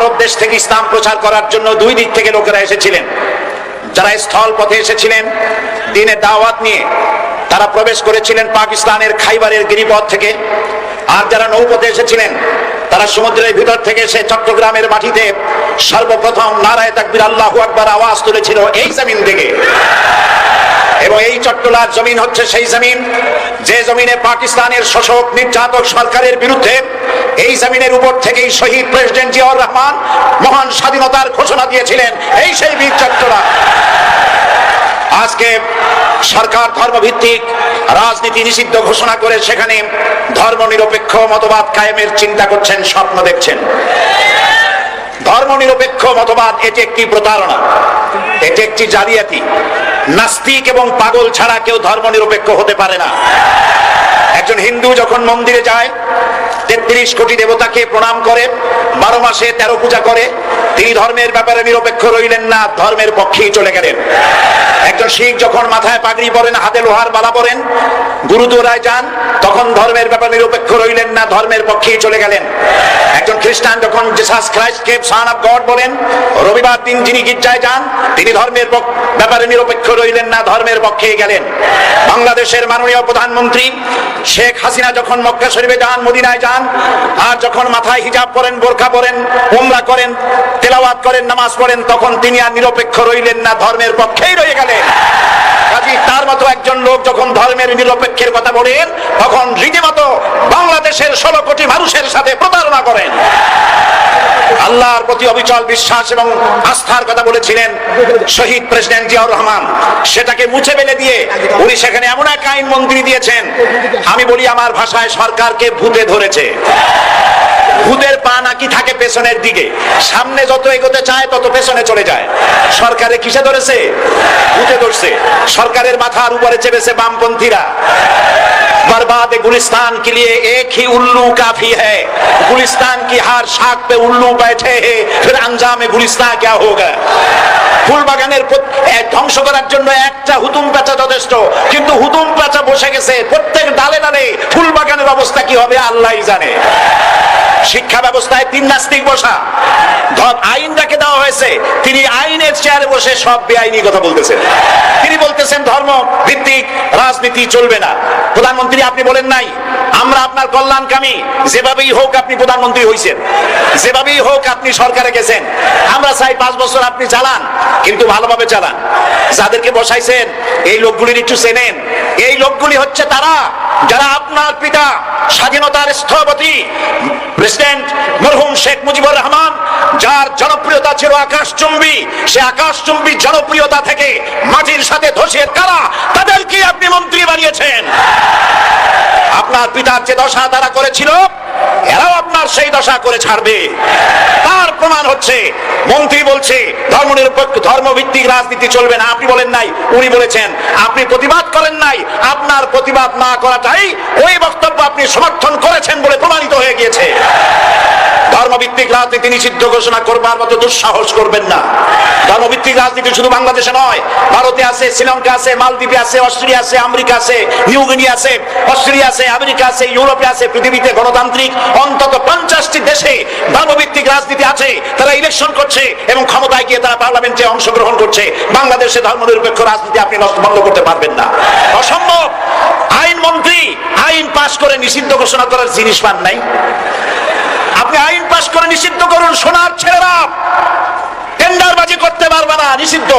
আরব দেশ থেকে ইসলাম প্রচার করার জন্য দুই দিক থেকে লোকেরা এসেছিলেন। যারা স্থল পথে এসেছিলেন দ্বীনের দাওয়াত নিয়ে, তারা প্রবেশ করেছিলেন পাকিস্তানের খাইবারের গিরিপথ থেকে। আর যারা নৌপথে এসেছিলেন তারা সমুদ্রের ভিতর থেকে এসে চট্টগ্রামের মাটিতে সর্বপ্রথম নারায়ে তাকবীর আল্লাহু আকবার আওয়াজ তুলেছিল এই জমিন থেকে। এবং এই চট্টলার জমিন হচ্ছে সেই জমিন যে জমিনে পাকিস্তানের শোষক নির্যাতক সরকারের বিরুদ্ধে এই জমিনের উপর থেকেই শহীদ প্রেসিডেন্ট জিয়াউর রহমান মহান স্বাধীনতার ঘোষণা দিয়েছিলেন। এই সেই বীর চট্টলা। আজকে সরকার ধর্মভিত্তিক রাজনীতি নিষিদ্ধ ঘোষণা করে সেখানে ধর্মনিরপেক্ষ মতবাদ কায়েমের চিন্তা করছেন, স্বপ্ন দেখছেন। ধর্মনিরপেক্ষ মতবাদ এটি একটি প্রতারণা, এটি একটি জালিয়াতি। নাস্তিক এবং পাগল ছাড়া কেউ ধর্মনিরপেক্ষ হতে পারে না। একজন হিন্দু যখন মন্দিরে যায় ৩৩ কোটি দেবতাকে প্রণাম করে, ১২ মাসে ১৩ পূজা করে, তিনি ধর্মের ব্যাপারে নিরপেক্ষ রইলেন না, ধর্মের পক্ষেই চলে গেলেন। একজন শিখ যখন মাথায় পাগড়ি পরেন, হাতে লোহার মালা পরেন, গুরুদুয়ারায় যান, তখন ধর্মের ব্যাপারে নিরপেক্ষ রইলেন না, ধর্মের পক্ষেই চলে গেলেন। একজন খ্রিস্টান যখন জিসাস খ্রাইস্টকে সন অফ গড বলেন, রবিবার দিন যিনি গির্জায় যান, তিনি ধর্মের ব্যাপারে নিরপেক্ষ রইলেন না, ধর্মের পক্ষেই গেলেন। বাংলাদেশের মাননীয় প্রধানমন্ত্রী শেখ হাসিনা যখন মক্কা শরীফে যান, মদিনায় যান, আর যখন মাথায় হিজাব পরেন, বোরকা পরেন, উমরা করেন, তেলাওয়াত করেন, নামাজ পড়েন, তখন তিনি আর নিরপেক্ষ রইলেন না, ধর্মের পক্ষেই রয়ে গেলেন। কাজী তার মতো একজন লোক যখন ধর্মের নিরপেক্ষের কথা বলেন, তখন রীতিমতো বাংলাদেশের 16 কোটি মানুষের সাথে প্রতারণা করেন। আল্লাহর প্রতি অবিচল বিশ্বাস এবং আস্থার কথা বলেছিলেন শহীদ প্রেসিডেন্ট জিয়াউর রহমান, সেটাকে মুছে ফেলে দিয়ে উনি সেখানে এমন এক আইন মন্ত্রী দিয়েছেন, আমি বলি আমার ভাষায় সরকারকে ভূতে ধরেছে। ভূতের পা নাকি থাকে পেছনের দিকে, সামনে যত এগোতে চায় তত পেছনে চলে যায়। সরকারে কিসে ধরেছে? ভূতে ধরছে। সরকারের মাথার উপরে চেপেছে বামপন্থীরা। बर्बाद गुलिस्तान के लिए एक ही उल्लू काफी है, गुलिस्तान की हर शाख पे उल्लू बैठे हैं, फिर अंजाम गुलिस्तान क्या होगा। ফুল বাগানের ধ্বংস করার জন্য একটা হুতুম পেঁচা যথেষ্ট, কিন্তু হুতুম পেঁচা বসে গেছে প্রত্যেক ডালে ডালে। ফুল বাগানের অবস্থা কি হবে আল্লাহই জানে। শিক্ষা ব্যবস্থায় 3 নাস্তিক বসা, আইন যাকে দেওয়া হয়েছে তিনি আইনের চেয়ারে বসে সব বেআইনি কথা বলতেছেন। তিনি বলতেছেন ধর্ম ভিত্তিক রাজনীতি চলবে না। প্রধানমন্ত্রী আপনি বলেন নাই আমরা আপনার কল্যাণকামী, যেভাবেই হোক আপনি প্রধানমন্ত্রী হয়েছেন, যেভাবেই হোক আপনি সরকারে গেছেন, আমরা চাই 5 বছর আপনি চালান, কিন্তু ভালোভাবে চালান। যাদেরকে বসাইছেন এই লোকগুলির একটু চেনেন। এই লোকগুলি হচ্ছে তারা যারা আপনার পিতা স্বাধীনতার স্থপতি প্রেসিডেন্ট মরহুম শেখ মুজিবুর রহমান, যার জনপ্রিয়তা ছিল আকাশচুম্বী, সে আকাশচুম্বী জনপ্রিয়তা থেকে মাটির সাথে ধসে কারা, তাদেরকে আপনি মন্ত্রী বানিয়েছেন। আপনার পিতার যে দশা তারা করেছিল, এরাও আপনার সেই দশা করে ছাড়বে। তার প্রমাণ হচ্ছে মন্ত্রী বলছে ধর্মনিরপেক্ষ ধর্মভিত্তিক রাজনীতি চলবে না। আপনি বলেন নাই, উনি বলেছেন। আপনি প্রতিবাদ করেন নাই, আপনার প্রতিবাদ না করাটাই ওই বক্তব্য আপনি সমর্থন করেছেন বলে প্রমাণিত হয়ে গিয়েছে। ধর্মভিত্তিক রাজনীতি নিষিদ্ধ ঘোষণা করবার মতো দুঃসাহস করবেন না। ধর্মভিত্তিক রাজনীতি শুধু বাংলাদেশে নয়, ভারতে আছে, শ্রীলঙ্কা আছে, মালদ্বীপে আছে, অস্ট্রেলিয়া আছে, আমেরিকা আছে, নিউ গিনি আছে, অস্ট্রেলিয়া আছে, আমেরিকা আছে, ইউরোপে আছে। পৃথিবীতে গণতান্ত্রিক অন্তত 50টি দেশে ধর্মভিত্তিক রাজনীতি আছে। তারা ইলেকশন করছে এবং ক্ষমতায় গিয়ে তারা পার্লামেন্টে অংশগ্রহণ করছে। বাংলাদেশে ধর্মনিরপেক্ষ রাজনীতি আপনি বন্ধ করতে পারবেন না, অসম্ভব। আইন মন্ত্রী আইন পাশ করে নিষিদ্ধ ঘোষণা করার জিনিস পান নাই। আপনি আইন পাশ করে নিষিদ্ধ করুন, সোনার ছেলেরা টেন্ডারবাজি করতে পারবে না, নিষিদ্ধ।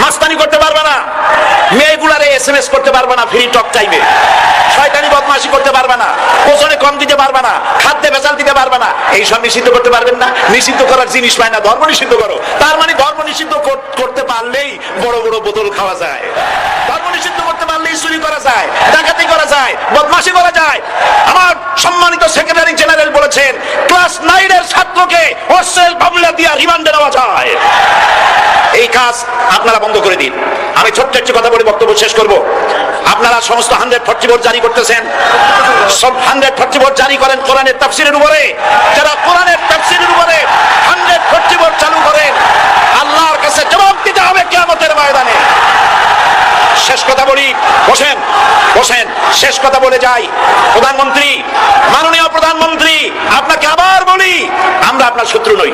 মাস্তানি করতে পারবে না, মেয়েগুলারে SMS করতে পারবে না, ফ্রি টক চাইবে। শয়তানি বদমাশি করতে পারবে না, ওজনে কম দিতে পারবে না, খাদ্যে ভেজাল দিতে পারবে না। এইসব নিষিদ্ধ করতে পারবেন না। নিষিদ্ধ করার জিনিস পায় না, ধর্ম নিষিদ্ধ করো। তার মানে ধর্ম নিষিদ্ধ করতে পারলেই বড় বড় বোতল খাওয়া যায়। ধর্ম নিষিদ্ধ করতে পারলেই চুরি করা যায়, ডাকাতি করা যায়, বদমাশি করা যায়। আমার সম্মানিত সেক্রেটারি জেনারেল বলেছেন ক্লাস 9 এর ছাত্রকে হোস্টেল বাবুলা দিয়া রিমান্ডে নেওয়া যায়। এই কাজ আপনারা বন্ধ করে দিন। আমি ছোট্ট একটি কথা বলে বক্তব্য শেষ করব। আপনারা সমস্ত 140 ভোট জারি করতেছেন, সব 140 ভোট জারি করেন কোরআনের তাফসীরের উপরে। যারা কোরআনের তাফসীরের উপরে 140 ভোট চালু করেন, আল্লাহর কাছে জবাব দিতে হবে কিয়ামতের ময়দানে। শেষ কথা বলি, বসেন বসেন, শেষ কথা বলে যাই। প্রধানমন্ত্রী, মাননীয় প্রধানমন্ত্রী, আপনাকে আবার বলি, আমরা আপনার শত্রু নই,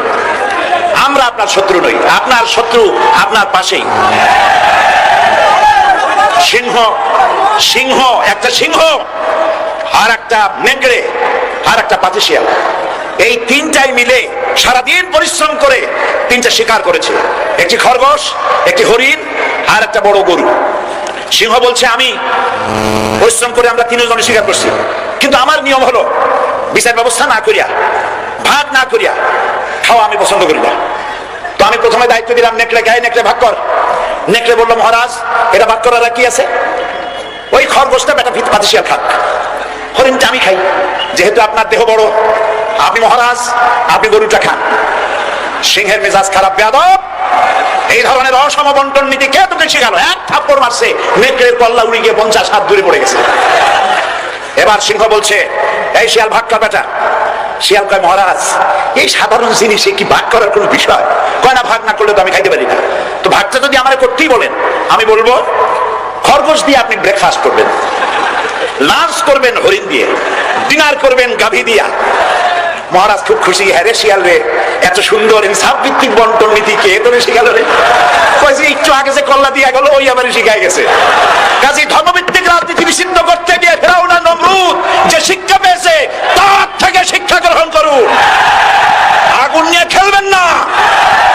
আমরা আপনার শত্রু নই, আপনার শত্রু আপনার পাশেই। সিংহ, সিংহ একটা সিংহ, আর একটা নেকড়ে, আর একটা পাতিশিয়াল, এই তিনটাই মিলে সারাদিন পরিশ্রম করে তিনটা শিকার করেছে, একটি খরগোশ, একটি হরিণ, আর একটা বড় গরু। সিংহ বলছে আমি পরিশ্রম করে আমরা তিনজনে শিকার করছি, কিন্তু আমার নিয়ম হলো বিচার ব্যবস্থা না করিয়া, ভাগ না করিয়া খাওয়া আমি পছন্দ করি না। তো আমি প্রথমে দায়িত্ব দিলাম নেকড়ে গায়ে, নেকড়ে ভাগ কর। নেকড়ে বললো মহারাজ এটা ভাগ করার কি আছে, ওই খরগোশটা বেটা পাতিশিয়াল খাক, হরিণটা আমি খাই, যেহেতু আপনার দেহ বড়, আপনি মহারাজ আপনি গরুটা খান। সিংহের মেজাজ খারাপ, বেয়াদব, এই ধরনের অসম বন্টন নীতি কে তোকে শিখালো? এক থাপ্পড় মারছে, নেকড়ের কল্লা উড়ে গিয়ে 50 হাত দূরে পড়ে গেছে। এবার সিংহ বলছে এই শিয়াল ভাগ কর বেটা। শিয়াল কয় মহারাজ এই সাধারণ জিনিসে কি ভাগ করার কোন বিষয়? কয় না, ভাগ না করলে তো আমি খাইতে পারি না। তো ভাগটা যদি আমার করতেই বলেন, আমি বলবো খরগোশ দিয়ে আপনি ব্রেকফাস্ট করবেন, লাঞ্চ করবেন হরিণ দিয়ে, ডিনার করবেন গাভী দিয়া। মহারাজ খুব খুশি, হ্যাঁ রে শিয়াল রে, এত সুন্দর ইনসাফ ভিত্তিক বন্টন নীতি কে তোরে শিখালো রে? কইছে একটু আগে যে কল্লা দিয়া গেল ওই আবার শিখাই গেছে। কাজে ধর্মভিত্তিক রাজনীতি নিষিদ্ধ করতে গিয়ে ফেরাউন আর নমরুদ যে শিক্ষা পেয়েছে তার থেকে শিক্ষা গ্রহণ করুন। আগুন নিয়ে খেলবেন না,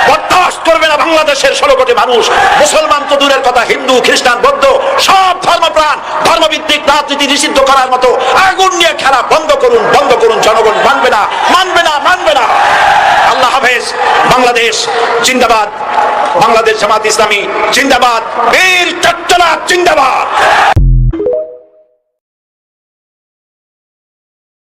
বরদাস্ত করবে না বাংলাদেশের 16 কোটি মানুষ। মুসলমান তো দূরের কথা, হিন্দু, খ্রিস্টান, বৌদ্ধ সব ধর্মপ্রাণ ধর্মভিত্তিক রাজনীতি নিষিদ্ধ করার মতো আগুন নিয়ে খেলা বন্ধ করুন, বন্ধ করুন। জনগণ মানবে না, মানবে না, মানবে না। আল্লাহ হাফেজ। বাংলাদেশ জিন্দাবাদ, বাংলাদেশ জামাত ইসলামী জিন্দাবাদ, বীর চট্টলা জিন্দাবাদ।